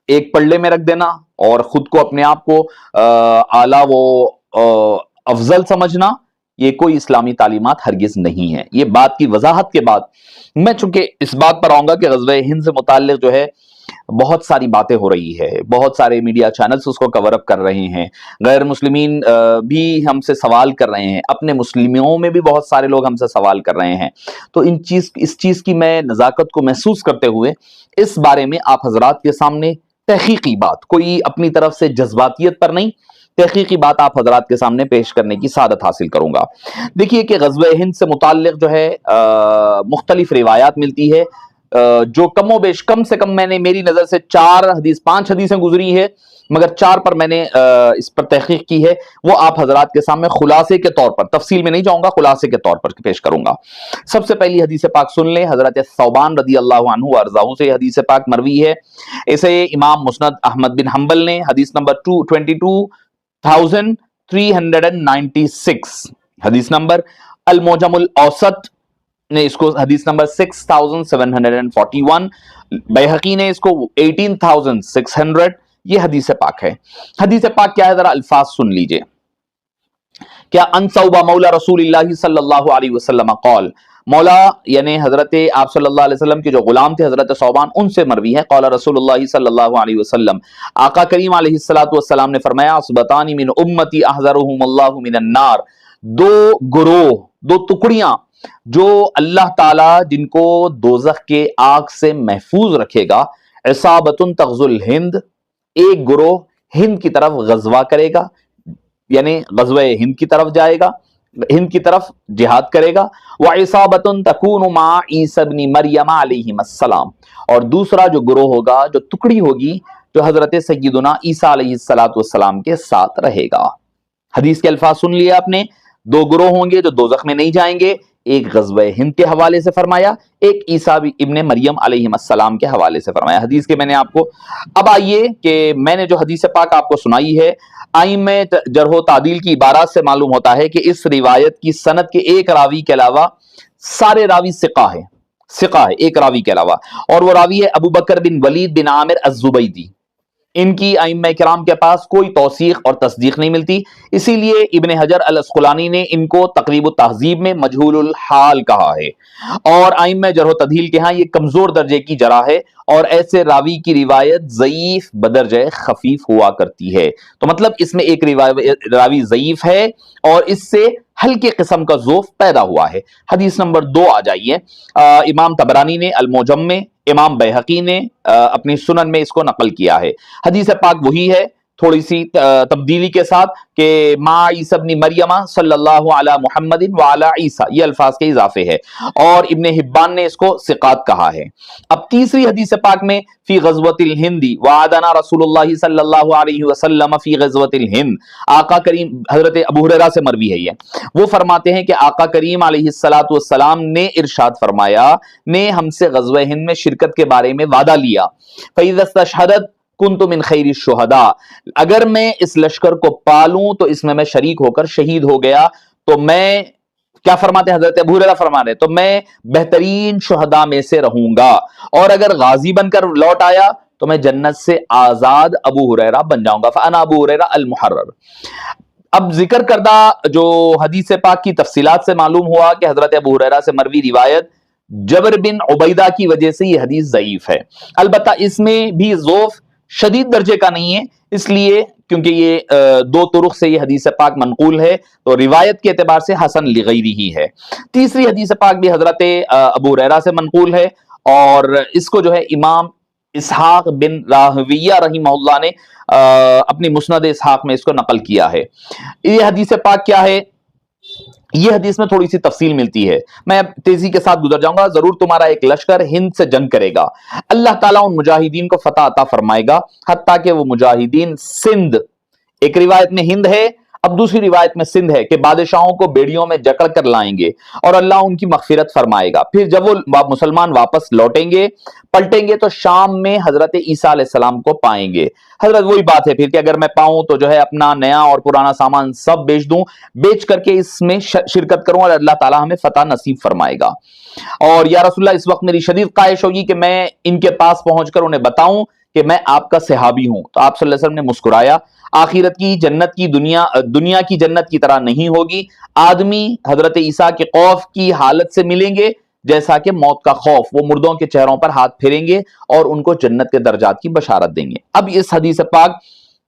ایک پلڑے میں رکھ دینا اور خود کو اپنے آپ کو اعلیٰ و افضل سمجھنا، یہ کوئی اسلامی تعلیمات ہرگز نہیں ہے۔ یہ بات کی وضاحت کے بعد میں چونکہ اس بات پر آؤں گا کہ غزوہ ہند سے متعلق جو ہے بہت ساری باتیں ہو رہی ہے، بہت سارے میڈیا چینلز اس کو کور اپ کر رہے ہیں، غیر مسلمین بھی ہم سے سوال کر رہے ہیں، اپنے مسلموں میں بھی بہت سارے لوگ ہم سے سوال کر رہے ہیں۔ تو اس چیز کی میں نزاکت کو محسوس کرتے ہوئے اس بارے میں آپ حضرات کے سامنے تحقیقی بات، کوئی اپنی طرف سے جذباتیت پر نہیں، تحقیقی بات آپ حضرات کے سامنے پیش کرنے کی سعادت حاصل کروں گا۔ دیکھیے کہ غزوہ ہند سے متعلق جو ہے مختلف روایات ملتی ہے، جو کم و بیش، کم سے کم میں نے، میری نظر سے 5 حدیثیں گزری ہے، مگر 4 پر میں نے اس پر تحقیق کی ہے، وہ آپ حضرات کے سامنے خلاصے کے طور پر، تفصیل میں نہیں جاؤں گا، خلاصے کے طور پر پیش کروں گا۔ سب سے پہلی حدیث پاک سن لیں، حضرت ثوبان رضی اللہ عنہ وارضاہ سے حدیث پاک مروی ہے۔ اسے امام مسند احمد بن حنبل نے حدیث نمبر 22,396، حدیث نمبر المعجم الاوسط نے اس کو حدیث نمبر 6741، بیہقی نے اس کو 18600، یہ حدیث پاک ہے۔ حدیث پاک کیا ہے ذرا الفاظ سن لیجئے۔ کیا ان ثوبہ مولا رسول اللہ صلی اللہ علیہ وسلم قال، مولا یعنی حضرت آپ صلی اللہ علیہ وسلم کے جو غلام تھے حضرت ثوبان، ان سے مروی ہے، قال رسول اللہ صلی اللہ علیہ وسلم، آقا کریم علیہ الصلوۃ والسلام نے فرمایا، اصبتان من امتی احذرهم اللہ من النار، دو گروہ، دو ٹکڑیاں جو اللہ تعالی جن کو دوزخ کے آگ سے محفوظ رکھے گا، عصابۃ تغزو الہند، ایک گروہ ہند کی طرف غزوہ کرے گا، یعنی غزوہ ہند کی طرف جائے گا، ہند کی طرف جہاد کرے گا، وَعِصَابَةٌ تَكُونُ مَعَ عِيسَى ابْنِ مَرْيَمَ عَلَيْهِمَ السَّلَامُ، اور دوسرا جو گروہ ہوگا، جو ٹکڑی ہوگی، جو حضرت سیدنا عیسیٰ علیہ السلام کے ساتھ رہے گا۔ حدیث کے الفاظ سن لیے آپ نے، دو گروہ ہوں گے جو دوزخ میں نہیں جائیں گے، ایک غزوہ ہند کے حوالے سے فرمایا، ایک عیسیٰ ابن مریم علیہ السلام کے حوالے سے فرمایا۔ حدیث کے میں نے آپ کو، اب آئیے کہ میں نے جو حدیث پاک آپ کو سنائی ہے، ائمہ جرح و تعدیل کی عبارات سے معلوم ہوتا ہے کہ اس روایت کی سند کے ایک راوی کے علاوہ سارے راوی ثقہ ہے ایک راوی کے علاوہ، اور وہ راوی ہے ابو بکر بن ولید بن عامر الزبیدی۔ ان کی ائمہ کرام کے پاس کوئی توثیق اور تصدیق نہیں ملتی، اسی لیے ابن حجر الاسقلانی نے ان کو تقریب التہذیب میں مجہول الحال کہا ہے، اور ائمہ جرح و تعدیل کے ہاں یہ کمزور درجے کی جرح ہے، اور ایسے راوی کی روایت ضعیف بدرجہ خفیف ہوا کرتی ہے۔ تو مطلب اس میں ایک راوی ضعیف ہے اور اس سے ہلکے قسم کا ذوف پیدا ہوا ہے۔ حدیث نمبر 2 آ جائیے، امام طبرانی نے المعجم میں، امام بیہقی نے اپنی سنن میں اس کو نقل کیا ہے۔ حدیث پاک وہی ہے، تھوڑی سی تبدیلی کے ساتھ، کہ ما عیسیٰ ابن مریم صلی اللہ علی محمد وعلی عیسیٰ، یہ الفاظ کے اضافے ہے، اور ابن حبان نے اس کو ثقات کہا ہے۔ اب تیسری حدیث پاک میں، فی غزوۃ الہند وعدنا رسول اللہ صلی اللہ علیہ وسلم فی غزوۃ الہند، آقا کریم، حضرت ابو ہریرہ سے مروی ہے یہ، وہ فرماتے ہیں کہ آقا کریم علیہ الصلوۃ والسلام نے ارشاد فرمایا، نے ہم سے غزوہ ہند میں شرکت کے بارے میں وعدہ لیا، فَإِذَا اسْتَشْهَدَتْ كُنْتُ مِنْ خَيْرِ الشُّهَدَاء، اگر میں اس لشکر کو پالوں تو اس میں شریک ہو کر شہید ہو گیا تو میں، کیا فرماتے ہیں حضرت ابو ہریرہ فرما رہے، تو میں بہترین شہداء میں سے رہوں گا، اور اگر غازی بن کر لوٹ آیا تو میں جنت سے آزاد ابو ہریرہ بن جاؤں گا، فانا ابو ہریرہ المحرر۔ اب ذکر کردہ جو حدیث پاک کی تفصیلات سے معلوم ہوا کہ حضرت ابو ہریرہ سے مروی روایت جبر بن عبیدہ کی وجہ سے یہ حدیث ضعیف ہے، البتہ اس میں بھی ضعف شدید درجے کا نہیں ہے، اس لیے کیونکہ یہ دو طرق سے یہ حدیث پاک منقول ہے، تو روایت کے اعتبار سے حسن لغیری ہی ہے۔ تیسری حدیث پاک بھی حضرت ابو ہریرہ سے منقول ہے، اور اس کو جو ہے امام اسحاق بن راہویہ رحمہ اللہ نے اپنی مسند اسحاق میں اس کو نقل کیا ہے۔ یہ حدیث پاک کیا ہے، یہ حدیث میں تھوڑی سی تفصیل ملتی ہے، میں تیزی کے ساتھ گزر جاؤں گا۔ ضرور تمہارا ایک لشکر ہند سے جنگ کرے گا، اللہ تعالیٰ ان مجاہدین کو فتح عطا فرمائے گا، حتیٰ کہ وہ مجاہدین سندھ، ایک روایت میں ہند ہے، اب دوسری روایت میں سندھ ہے، کہ بادشاہوں کو بیڑیوں میں جکڑ کر لائیں گے اور اللہ ان کی مغفرت فرمائے گا۔ پھر جب وہ مسلمان واپس لوٹیں گے، پلٹیں گے، تو شام میں حضرت عیسیٰ علیہ السلام کو پائیں گے۔ حضرت وہی بات ہے پھر کہ اگر میں پاؤں تو جو ہے اپنا نیا اور پرانا سامان سب بیچ دوں، بیچ کر کے اس میں شرکت کروں، اور اللہ تعالیٰ ہمیں فتح نصیب فرمائے گا۔ اور یا رسول اللہ، اس وقت میری شدید خواہش ہوگی کہ میں ان کے پاس پہنچ کر انہیں بتاؤں کہ میں آپ کا صحابی ہوں۔ تو آپ صلی اللہ علیہ وسلم نے مسکرایا، آخرت کی جنت کی دنیا کی جنت کی طرح نہیں ہوگی، آدمی حضرت عیسیٰ کے خوف کی حالت سے ملیں گے جیسا کہ موت کا خوف، وہ مردوں کے چہروں پر ہاتھ پھیریں گے اور ان کو جنت کے درجات کی بشارت دیں گے۔ اب اس حدیث پاک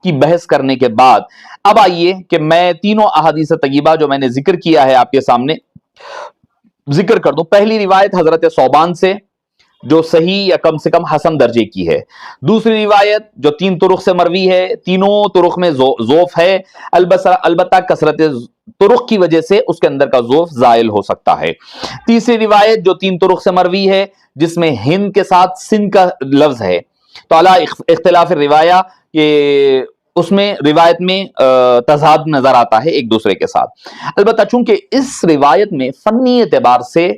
کی بحث کرنے کے بعد اب آئیے کہ میں تینوں احادیث طیبہ جو میں نے ذکر کیا ہے آپ کے سامنے ذکر کر دوں۔ پہلی روایت حضرت ثوبان سے جو صحیح یا کم سے کم حسن درجے کی ہے، دوسری روایت جو 3 طرق سے مروی ہے، تینوں طرق میں ضعف ہے، البتہ کثرت طرق کی وجہ سے اس کے اندر کا ضعف زائل ہو سکتا ہے۔ تیسری روایت جو 3 طرق سے مروی ہے، جس میں ہند کے ساتھ سندھ کا لفظ ہے، تو علی اختلاف روایہ کہ اس میں روایت میں تضاد نظر آتا ہے ایک دوسرے کے ساتھ، البتہ چونکہ اس روایت میں فنی اعتبار سے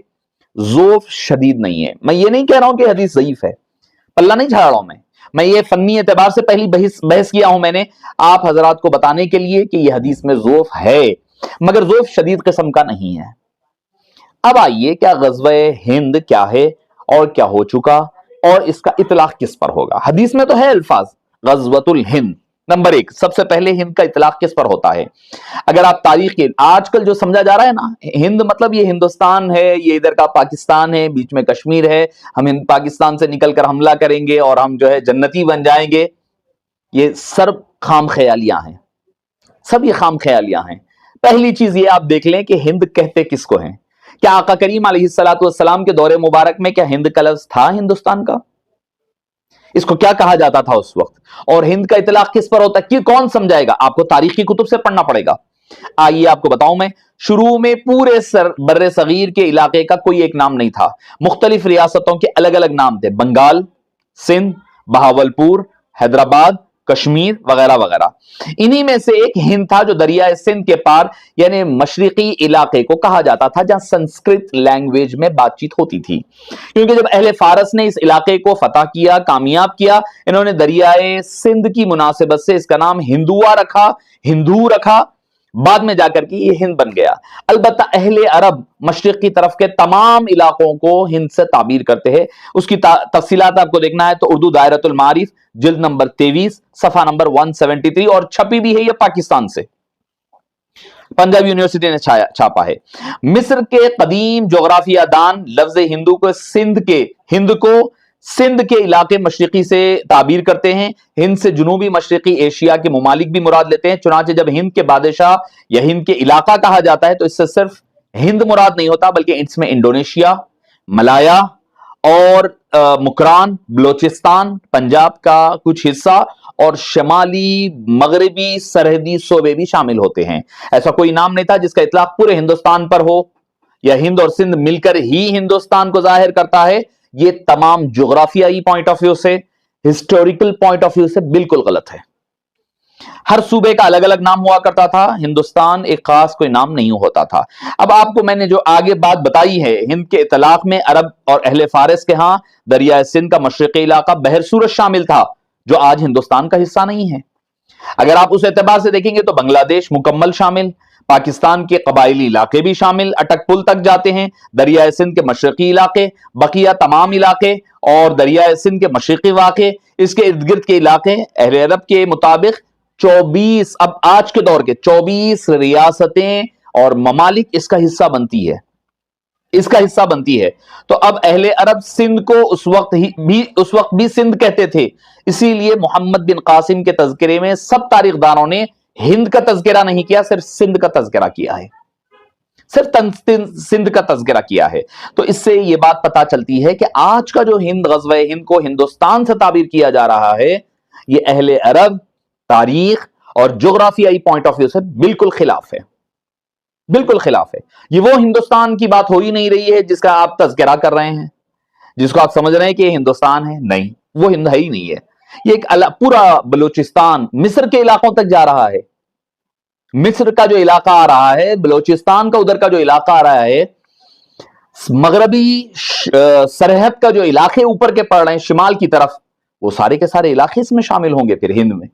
ضعف شدید نہیں ہے۔ میں یہ نہیں کہہ رہا ہوں کہ حدیث ضعیف ہے، پلہ نہیں جھاڑ رہا ہوں میں یہ فنی اعتبار سے پہلی بحث کیا ہوں میں نے آپ حضرات کو بتانے کے لیے کہ یہ حدیث میں ضعف ہے، مگر ضعف شدید قسم کا نہیں ہے۔ اب آئیے کیا غزوہ ہند کیا ہے اور کیا ہو چکا اور اس کا اطلاق کس پر ہوگا؟ حدیث میں تو ہے الفاظ غزوۃ الہند. نمبر ایک، سب سے پہلے ہند کا اطلاق کس پر ہوتا ہے؟ اگر آپ تاریخ کے آج کل جو سمجھا جا رہا ہے نا ہند مطلب یہ ہندوستان ہے، یہ ادھر کا پاکستان ہے، بیچ میں کشمیر ہے، ہم پاکستان سے نکل کر حملہ کریں گے اور ہم جو ہے جنتی بن جائیں گے، یہ سب خام خیالیاں ہیں، سب یہ خام خیالیاں ہیں. پہلی چیز یہ آپ دیکھ لیں کہ ہند کہتے کس کو ہیں. کیا آقا کریم علیہ السلام کے دور مبارک میں کیا ہند کا لفظ تھا ہندوستان کا؟ اس کو کیا کہا جاتا تھا اس وقت؟ اور ہند کا اطلاق کس پر ہوتا ہے؟ کون سمجھائے گا؟ آپ کو تاریخی کتب سے پڑھنا پڑے گا. آئیے آپ کو بتاؤں میں. شروع میں پورے بر صغیر کے علاقے کا کوئی ایک نام نہیں تھا، مختلف ریاستوں کے الگ الگ نام تھے، بنگال، سندھ، بہاولپور، حیدرآباد، کشمیر وغیرہ وغیرہ. انہی میں سے ایک ہند تھا جو دریائے سندھ کے پار یعنی مشرقی علاقے کو کہا جاتا تھا جہاں سنسکرت لینگویج میں بات چیت ہوتی تھی. کیونکہ جب اہل فارس نے اس علاقے کو فتح کیا، کامیاب کیا، انہوں نے دریائے سندھ کی مناسبت سے اس کا نام ہندوا رکھا، ہندو رکھا، بعد میں جا کر کے یہ ہند بن گیا. البتہ اہل عرب مشرق کی طرف کے تمام علاقوں کو ہند سے تعبیر کرتے ہیں. اس کی تفصیلات آپ کو دیکھنا ہے تو اردو دائرۃ المعارف جلد نمبر 23 صفحہ نمبر 173 اور چھپی بھی ہے یہ پاکستان سے، پنجاب یونیورسٹی نے چھاپا ہے. مصر کے قدیم جغرافیہ دان لفظ ہندو کو سندھ کے علاقے مشرقی سے تعبیر کرتے ہیں. ہند سے جنوبی مشرقی ایشیا کے ممالک بھی مراد لیتے ہیں. چنانچہ جب ہند کے بادشاہ یا ہند کے علاقہ کہا جاتا ہے تو اس سے صرف ہند مراد نہیں ہوتا بلکہ اس میں انڈونیشیا، ملایا اور مکران، بلوچستان، پنجاب کا کچھ حصہ اور شمالی مغربی سرحدی صوبے بھی شامل ہوتے ہیں. ایسا کوئی نام نہیں تھا جس کا اطلاق پورے ہندوستان پر ہو یا ہند اور سندھ مل کر ہی ہندوستان کو ظاہر کرتا ہے. یہ تمام جغرافیائی پوائنٹ آف ویو سے، ہسٹوریکل پوائنٹ آف ویو سے بالکل غلط ہے. ہر صوبے کا الگ الگ نام ہوا کرتا تھا، ہندوستان ایک خاص کوئی نام نہیں ہوتا تھا. اب آپ کو میں نے جو آگے بات بتائی ہے، ہند کے اطلاق میں عرب اور اہل فارس کے ہاں دریائے سندھ کا مشرقی علاقہ بحر سورج شامل تھا جو آج ہندوستان کا حصہ نہیں ہے. اگر آپ اس اعتبار سے دیکھیں گے تو بنگلہ دیش مکمل شامل، پاکستان کے قبائلی علاقے بھی شامل اٹک پل تک جاتے ہیں، دریائے سندھ کے مشرقی علاقے، بقیہ تمام علاقے اور دریائے سندھ کے مشرقی واقع، اس کے ارد گرد کے علاقے اہل عرب کے مطابق 24 اب آج کے دور کے 24 ریاستیں اور ممالک اس کا حصہ بنتی ہے. تو اب اہل عرب سندھ کو اس وقت بھی سندھ کہتے تھے. اسی لیے محمد بن قاسم کے تذکرے میں سب تاریخ دانوں نے ہند کا تذکرہ نہیں کیا، صرف سندھ کا تذکرہ کیا ہے، سندھ کا تذکرہ کیا ہے. تو اس سے یہ بات پتا چلتی ہے کہ آج کا جو غزوہ ہند کو ہندوستان سے تعبیر کیا جا رہا ہے، یہ اہل عرب تاریخ اور جغرافیائی پوائنٹ آف ویو سے بالکل خلاف ہے، بالکل خلاف ہے. یہ وہ ہندوستان کی بات ہو ہی نہیں رہی ہے جس کا آپ تذکرہ کر رہے ہیں، جس کو آپ سمجھ رہے ہیں کہ یہ ہندوستان ہے. نہیں، وہ ہند ہے ہی نہیں ہے. یہ ایک پورا بلوچستان مصر کے علاقوں تک جا رہا ہے. مصر کا جو علاقہ آ رہا ہے، بلوچستان کا ادھر کا جو علاقہ آ رہا ہے، مغربی سرحد کا جو علاقے اوپر کے پڑ رہے ہیں شمال کی طرف، وہ سارے کے سارے علاقے اس میں شامل ہوں گے پھر ہند میں.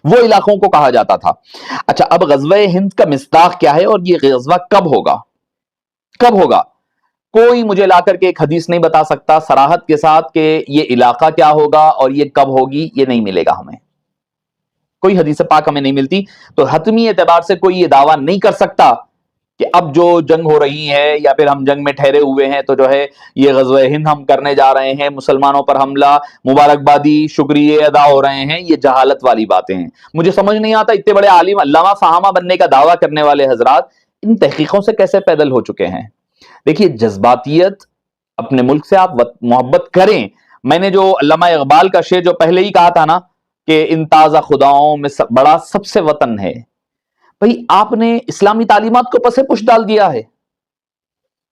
وہ علاقوں کو کہا جاتا تھا. اچھا، اب غزوہ ہند کا مصداق کیا ہے اور یہ غزوہ کب ہوگا؟ کوئی مجھے لا کر کے ایک حدیث نہیں بتا سکتا صراحت کے ساتھ کہ یہ علاقہ کیا ہوگا اور یہ کب ہوگی. یہ نہیں ملے گا ہمیں، کوئی حدیث پاک ہمیں نہیں ملتی. تو حتمی اعتبار سے کوئی یہ دعویٰ نہیں کر سکتا کہ اب جو جنگ ہو رہی ہے یا پھر ہم جنگ میں ٹھہرے ہوئے ہیں تو جو ہے یہ غزوہ ہند ہم کرنے جا رہے ہیں، مسلمانوں پر حملہ، مبارکبادی شکریہ ادا ہو رہے ہیں. یہ جہالت والی باتیں ہیں. مجھے سمجھ نہیں آتا اتنے بڑے عالم علامہ فہامہ بننے کا دعویٰ کرنے والے حضرات ان تحقیقوں سے کیسے پیدل ہو چکے ہیں. دیکھیے، جذباتیت اپنے ملک سے آپ محبت کریں. میں نے جو علامہ اقبال کا شعر جو پہلے ہی کہا تھا نا کہ ان تازہ خداؤں میں بڑا سب سے وطن ہے، بھئی آپ نے اسلامی تعلیمات کو پسے پش ڈال دیا ہے،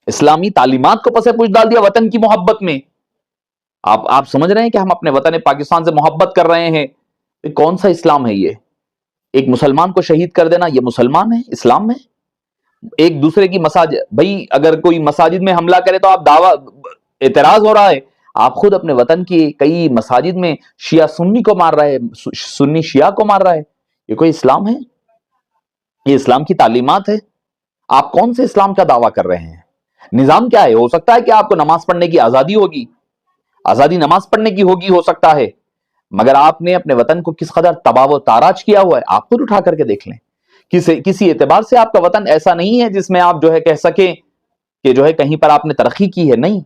اسلامی تعلیمات کو پسے پش ڈال دیا وطن کی محبت میں. آپ سمجھ رہے ہیں کہ ہم اپنے وطن پاکستان سے محبت کر رہے ہیں. کون سا اسلام ہے یہ؟ ایک مسلمان کو شہید کر دینا یہ مسلمان ہے اسلام میں؟ ایک دوسرے کی مساجد، بھئی اگر کوئی مساجد میں حملہ کرے تو آپ اعتراض ہو رہا ہے، آپ خود اپنے وطن کی کئی مساجد میں شیعہ سنی کو مار رہے ہیں، سنی شیعہ کو مار رہا ہے. یہ کوئی اسلام ہے؟ یہ اسلام کی تعلیمات ہے؟ آپ کون سے اسلام کا دعویٰ کر رہے ہیں؟ نظام کیا ہے؟ ہو سکتا ہے کہ آپ کو نماز پڑھنے کی آزادی ہوگی، آزادی نماز پڑھنے کی ہوگی، ہو سکتا ہے، مگر آپ نے اپنے وطن کو کس قدر تباہ و تاراج کیا ہوا ہے آپ خود اٹھا کر کے دیکھ لیں۔ کسی اعتبار سے آپ کا وطن ایسا نہیں ہے جس میں آپ جو ہے کہہ سکیں کہ جو ہے کہیں پر آپ نے ترقی کی ہے، نہیں۔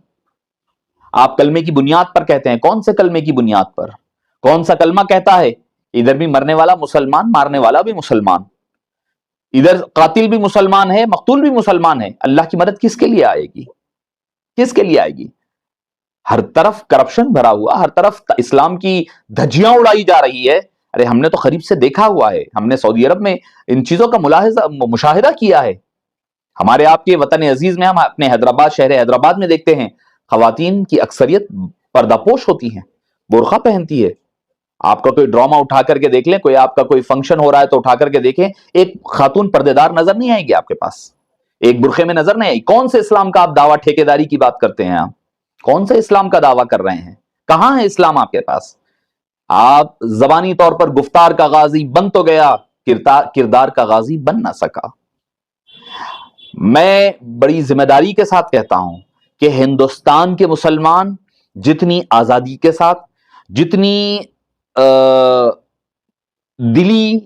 آپ کلمے کی بنیاد پر کہتے ہیں، کون سے کلمے کی بنیاد پر؟ کون سا کلمہ کہتا ہے ادھر بھی مرنے والا مسلمان، مارنے والا بھی مسلمان، ادھر قاتل بھی مسلمان ہے، مقتول بھی مسلمان ہے، اللہ کی مدد کس کے لیے آئے گی؟ کس کے لیے آئے گی؟ ہر طرف کرپشن بھرا ہوا، ہر طرف اسلام کی دھجیاں اڑائی جا رہی ہے۔ ارے ہم نے تو قریب سے دیکھا ہوا ہے، ہم نے سعودی عرب میں ان چیزوں کا مشاہدہ کیا ہے۔ ہمارے آپ کے وطن عزیز میں ہم اپنے حیدرآباد، شہر حیدرآباد میں دیکھتے ہیں خواتین کی اکثریت پردہ پوش ہوتی ہیں، برقع پہنتی ہے۔ آپ کا کوئی ڈرامہ اٹھا کر کے دیکھ لیں، کوئی آپ کا کوئی فنکشن ہو رہا ہے تو اٹھا کر کے دیکھیں، ایک خاتون پردے دار نظر نہیں آئے گی آپ کے پاس، ایک برقعے میں نظر نہیں آئی۔ کون سے اسلام کا آپ دعویٰ ٹھیکیداری کی بات کرتے ہیں؟ آپ کون سے اسلام کا دعویٰ کر رہے ہیں؟ کہاں ہے اسلام آپ کے پاس؟ آپ زبانی طور پر گفتار کا غازی بن تو گیا، کردار کا غازی بن نہ سکا۔ میں بڑی ذمہ داری کے ساتھ کہتا ہوں کہ ہندوستان کے مسلمان جتنی آزادی کے ساتھ، جتنی دلی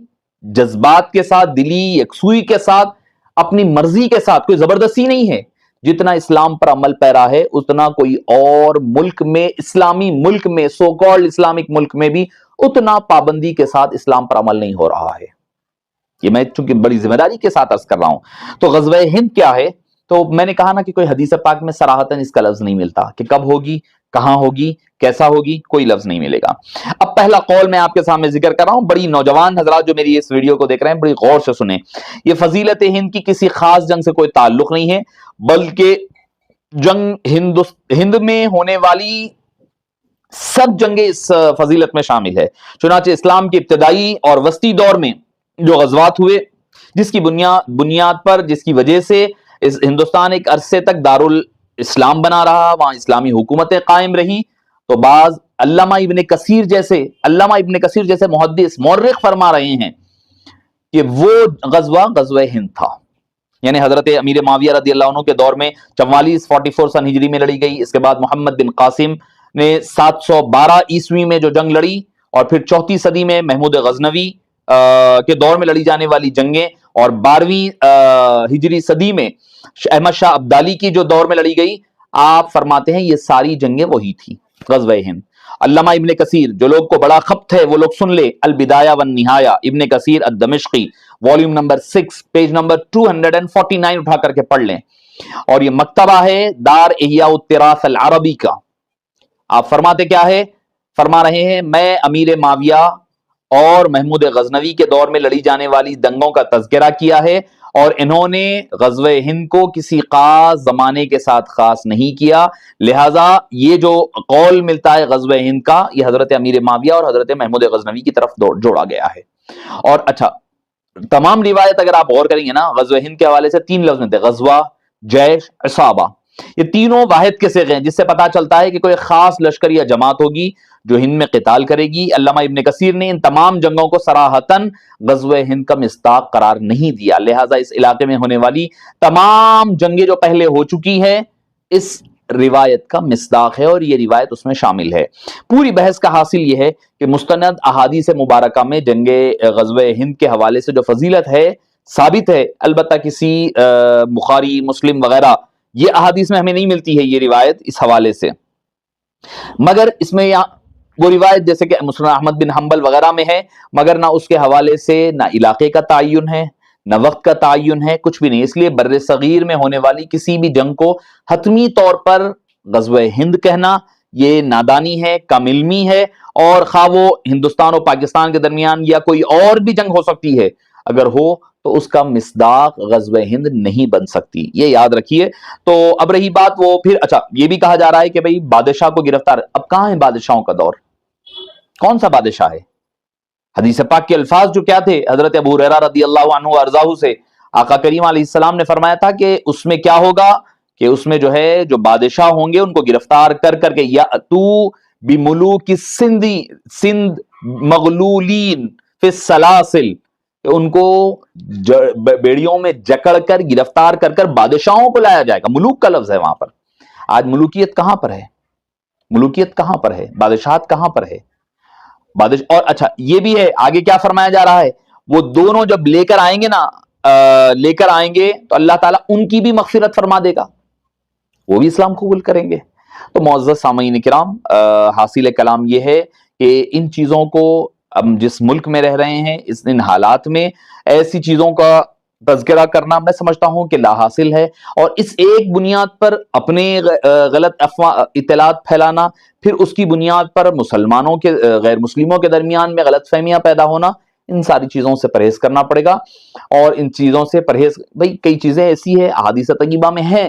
جذبات کے ساتھ، دلی یکسوئی کے ساتھ، اپنی مرضی کے ساتھ، کوئی زبردستی نہیں ہے، جتنا اسلام پر عمل پیرا ہے اتنا کوئی اور ملک میں، اسلامی ملک میں، سو کالڈ اسلامک ملک میں بھی اتنا پابندی کے ساتھ اسلام پر عمل نہیں ہو رہا ہے۔ یہ میں چونکہ بڑی ذمہ داری کے ساتھ عرض کر رہا ہوں۔ تو غزوہ ہند کیا ہے؟ تو میں نے کہا نا کہ کوئی حدیث پاک میں صراحتاً اس کا لفظ نہیں ملتا کہ کب ہوگی، کہاں ہوگی، کیسا ہوگی، کوئی لفظ نہیں ملے گا۔ اب پہلا قول میں آپ کے سامنے ذکر کر رہا ہوں، بڑی نوجوان حضرات جو میری اس ویڈیو کو دیکھ رہے ہیں بڑی غور سے سنیں۔ یہ فضیلت ہند کی کسی خاص جنگ سے کوئی تعلق نہیں ہے، بلکہ جنگ ہند میں ہونے والی سب جنگیں اس فضیلت میں شامل ہے۔ چنانچہ اسلام کے ابتدائی اور وسطی دور میں جو غزوات ہوئے، جس کی بنیاد پر، جس کی وجہ سے ہندوستان ایک عرصے تک دارالاسلام بنا رہا، وہاں اسلامی حکومتیں قائم رہی، تو بعض علامہ ابن کثیر جیسے محدث مورخ فرما رہے ہیں کہ وہ غزوہ ہند تھا، یعنی حضرت امیر معاویہ رضی اللہ عنہ کے دور میں 44 سن ہجری میں لڑی گئی۔ اس کے بعد محمد بن قاسم نے 712 عیسوی میں جو جنگ لڑی، اور پھر 4 صدی میں محمود غزنوی کے دور میں لڑی جانے والی جنگیں، اور 12ویں ہجری صدی میں احمد شاہ ابدالی کی جو دور میں لڑی گئی، آپ فرماتے ہیں یہ ساری جنگیں وہی تھی، غزوہ ہند۔ علامہ ابن کثیر، جو لوگ کو بڑا خبط ہے وہ لوگ سن لے، البدایہ والنہایہ، ابن کثیر الدمشقی، والیوم نمبر 6، پیج نمبر 249 اٹھا کر کے پڑھ لیں، اور یہ مکتبہ ہے دار احیاء التراث العربی کا۔ آپ فرماتے کیا ہے؟ فرما رہے ہیں میں امیر معاویہ اور محمود غزنوی کے دور میں لڑی جانے والی دنگوں کا تذکرہ کیا ہے، اور انہوں نے غزوہ ہند کو کسی خاص زمانے کے ساتھ خاص نہیں کیا، لہٰذا یہ جو قول ملتا ہے غزوہ ہند کا، یہ حضرت امیر معاویہ اور حضرت محمود غزنوی کی طرف جوڑا گیا ہے۔ اور اچھا، تمام روایت اگر آپ غور کریں گے نا، غزوہ ہند کے حوالے سے 3 لفظ ملتے ہیں، غزوہ، جیش، عصابہ، یہ تینوں واحد کے صیغے ہیں، جس سے پتا چلتا ہے کہ کوئی خاص لشکر یا جماعت ہوگی جو ہند میں قتال کرے گی۔ علامہ ابن کثیر نے ان تمام جنگوں کو صراحتاً غزوہ ہند کا مصداق قرار نہیں دیا، لہٰذا اس علاقے میں ہونے والی تمام جنگیں جو پہلے ہو چکی ہیں اس روایت کا مصداق ہے، اور یہ روایت اس میں شامل ہے۔ پوری بحث کا حاصل یہ ہے کہ مستند احادیث مبارکہ میں جنگ غزوہ ہند کے حوالے سے جو فضیلت ہے ثابت ہے، البتہ کسی بخاری، مسلم وغیرہ یہ احادیث میں ہمیں نہیں ملتی ہے یہ روایت اس حوالے سے، مگر اس میں وہ روایت جیسے کہ مسند احمد بن حنبل وغیرہ میں ہے، مگر نہ اس کے حوالے سے نہ علاقے کا تعین ہے، نہ وقت کا تعین ہے، کچھ بھی نہیں۔ اس لیے بر صغیر میں ہونے والی کسی بھی جنگ کو حتمی طور پر غزوہ ہند کہنا یہ نادانی ہے، کم علمی ہے، اور خواہ وہ ہندوستان اور پاکستان کے درمیان یا کوئی اور بھی جنگ ہو سکتی ہے، اگر ہو تو اس کا مصداق غزوہ ہند نہیں بن سکتی، یہ یاد رکھیے۔ تو اب رہی بات وہ پھر، اچھا یہ بھی کہا جا رہا ہے کہ بھئی بادشاہ کو گرفتار، اب کہاں ہے بادشاہوں کا دور؟ کون سا بادشاہ ہے؟ حدیث پاک کے الفاظ جو کیا تھے، حضرت ابو ہریرہ رضی اللہ عنہ ارضاہ سے آقا کریم علیہ السلام نے فرمایا تھا کہ اس میں کیا ہوگا، کہ اس میں جو ہے جو بادشاہ ہوں گے ان کو گرفتار کر کر کے یاتو بملوک السند مغلولین فی السلاسل، کہ ان کو بیڑیوں میں جکڑ کر گرفتار کر کر بادشاہوں کو لایا جائے گا. ملوک کا لفظ ہے وہاں پر. آج ملوکیت کہاں پر ہے؟ ملوکیت کہاں پر ہے؟ بادشاہت کہاں پر ہے؟ اور اچھا یہ بھی ہے آگے کیا فرمایا جا رہا ہے، وہ دونوں جب لے کر آئیں گے نا، لے کر آئیں گے تو اللہ تعالیٰ ان کی بھی مغفرت فرما دے گا، وہ بھی اسلام قبول کریں گے. تو معزز سامعین کرام، حاصل کلام یہ ہے کہ ان چیزوں کو ہم جس ملک میں رہ رہے ہیں، ان حالات میں ایسی چیزوں کا تذکرہ کرنا میں سمجھتا ہوں کہ لا حاصل ہے. اور اس ایک بنیاد پر اپنے غلط اطلاعات پھیلانا، پھر اس کی بنیاد پر مسلمانوں کے غیر مسلموں کے درمیان میں غلط فہمیاں پیدا ہونا، ان ساری چیزوں سے پرہیز کرنا پڑے گا. اور ان چیزوں سے پرہیز، بھئی کئی چیزیں ایسی ہے احادیث طیبہ میں ہیں،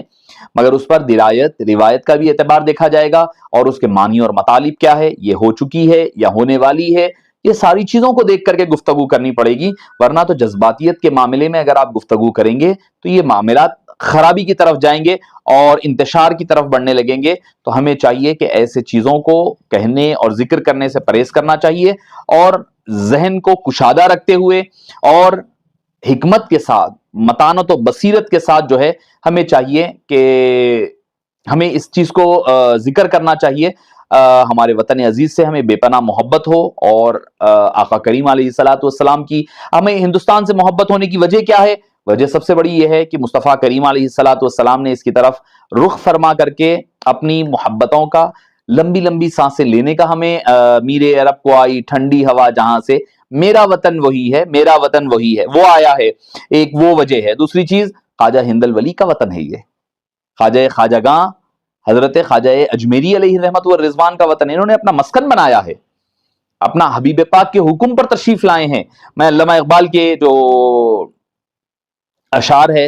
مگر اس پر درایت روایت کا بھی اعتبار دیکھا جائے گا، اور اس کے معنی اور مطالب کیا ہے، یہ ہو چکی ہے یا ہونے والی ہے، یہ ساری چیزوں کو دیکھ کر کے گفتگو کرنی پڑے گی. ورنہ تو جذباتیت کے معاملے میں اگر آپ گفتگو کریں گے تو یہ معاملات خرابی کی طرف جائیں گے اور انتشار کی طرف بڑھنے لگیں گے. تو ہمیں چاہیے کہ ایسے چیزوں کو کہنے اور ذکر کرنے سے پرہیز کرنا چاہیے، اور ذہن کو کشادہ رکھتے ہوئے اور حکمت کے ساتھ، متانت و بصیرت کے ساتھ جو ہے ہمیں چاہیے کہ ہمیں اس چیز کو ذکر کرنا چاہیے. ہمارے وطن عزیز سے ہمیں بے پناہ محبت ہو، اور آقا کریم علیہ الصلوۃ والسلام کی ہمیں ہندوستان سے محبت ہونے کی وجہ کیا ہے؟ وجہ سب سے بڑی یہ ہے کہ مصطفیٰ کریم علیہ الصلوۃ والسلام نے اس کی طرف رخ فرما کر کے اپنی محبتوں کا لمبی لمبی سانسیں لینے کا ہمیں میرے عرب کو آئی ٹھنڈی ہوا جہاں سے، میرا وطن وہی ہے، میرا وطن وہی ہے، وہ آیا ہے. ایک وہ وجہ ہے. دوسری چیز، خواجہ ہند الولی کا وطن ہے، یہ خواجگاں حضرت خواجہ اجمیری علیہ رحمت و رضوان کا وطن ہے. انہوں نے اپنا مسکن بنایا ہے، اپنا حبیب پاک کے حکم پر تشریف لائے ہیں. میں علامہ اقبال کے جو اشعار ہے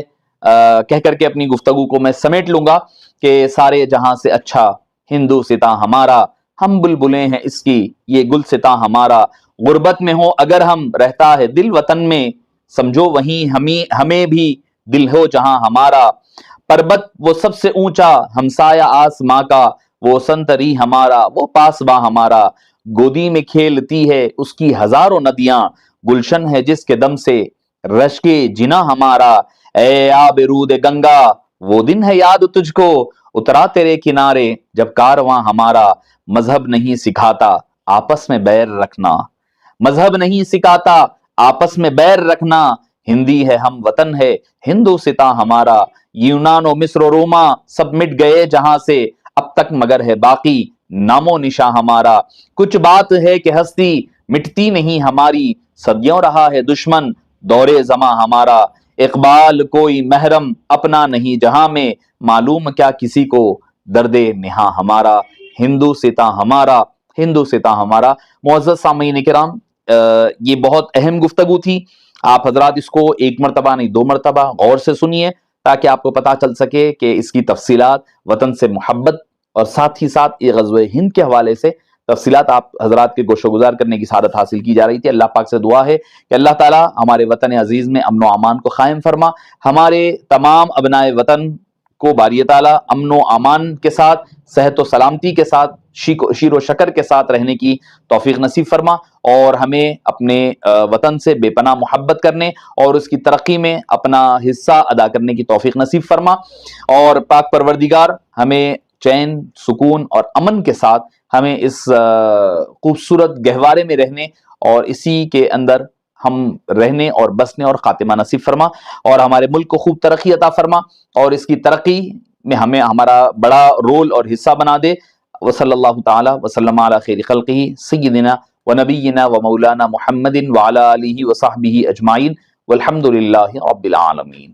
کہہ کر کے اپنی گفتگو کو میں سمیٹ لوں گا کہ سارے جہاں سے اچھا ہندوستاں ہمارا، ہم بلبلیں ہیں اس کی یہ گلستاں ہمارا. غربت میں ہو اگر ہم رہتا ہے دل وطن میں، سمجھو وہیں ہمیں بھی دل ہو جہاں ہمارا. پربت وہ سب سے اونچا ہمسایہ آسماں کا، وہ سنتری ہمارا وہ پاسباں ہمارا. گودی میں کھیلتی ہے اس کی ہزاروں ندیاں، گلشن ہے جس کے دم سے رشک جنا ہمارا. اے آب رود گنگا وہ دن ہے یاد تجھ کو، اترا تیرے کنارے جب کارواں ہمارا. مذہب نہیں سکھاتا آپس میں بیر رکھنا، مذہب نہیں سکھاتا آپس میں بیر رکھنا. ہندی ہے ہم وطن ہے ہندوستاں ہمارا. یونان و مصر و روما سب مٹ گئے جہاں سے، اب تک مگر ہے باقی نام و نشاں ہمارا. کچھ بات ہے کہ ہستی مٹتی نہیں ہماری، صدیوں رہا ہے دشمن دور زماں ہمارا. اقبال کوئی محرم اپنا نہیں جہاں میں، معلوم کیا کسی کو درد نہاں ہمارا. ہندوستاں ہمارا، ہندوستاں ہمارا. معزز سامعین کرام، یہ بہت اہم گفتگو تھی. آپ حضرات اس کو ایک مرتبہ نہیں 2 مرتبہ غور سے سنیے، تاکہ آپ کو پتا چل سکے کہ اس کی تفصیلات، وطن سے محبت، اور ساتھ ہی ساتھ یہ غزوہ ہند کے حوالے سے تفصیلات آپ حضرات کے گوش و گزار کرنے کی سعادت حاصل کی جا رہی تھی. اللہ پاک سے دعا ہے کہ اللہ تعالیٰ ہمارے وطن عزیز میں امن و امان کو قائم فرما، ہمارے تمام ابنائے وطن کو باری تعالیٰ امن و امان کے ساتھ، صحت و سلامتی کے ساتھ، شیر و شکر کے ساتھ رہنے کی توفیق نصیب فرما، اور ہمیں اپنے وطن سے بے پناہ محبت کرنے اور اس کی ترقی میں اپنا حصہ ادا کرنے کی توفیق نصیب فرما. اور پاک پروردگار ہمیں چین، سکون اور امن کے ساتھ ہمیں اس خوبصورت گہوارے میں رہنے اور اسی کے اندر ہم رہنے اور بسنے اور خاتمہ نصیب فرما، اور ہمارے ملک کو خوب ترقی عطا فرما، اور اس کی ترقی میں ہمیں ہمارا بڑا رول اور حصہ بنا دے. وصلی اللہ تعالی وسلم علی خیر خلقہ سیدنا ونبینا ومولانا محمد وعلی آلہ وصحبہ اجمعین، والحمد للہ رب العالمین.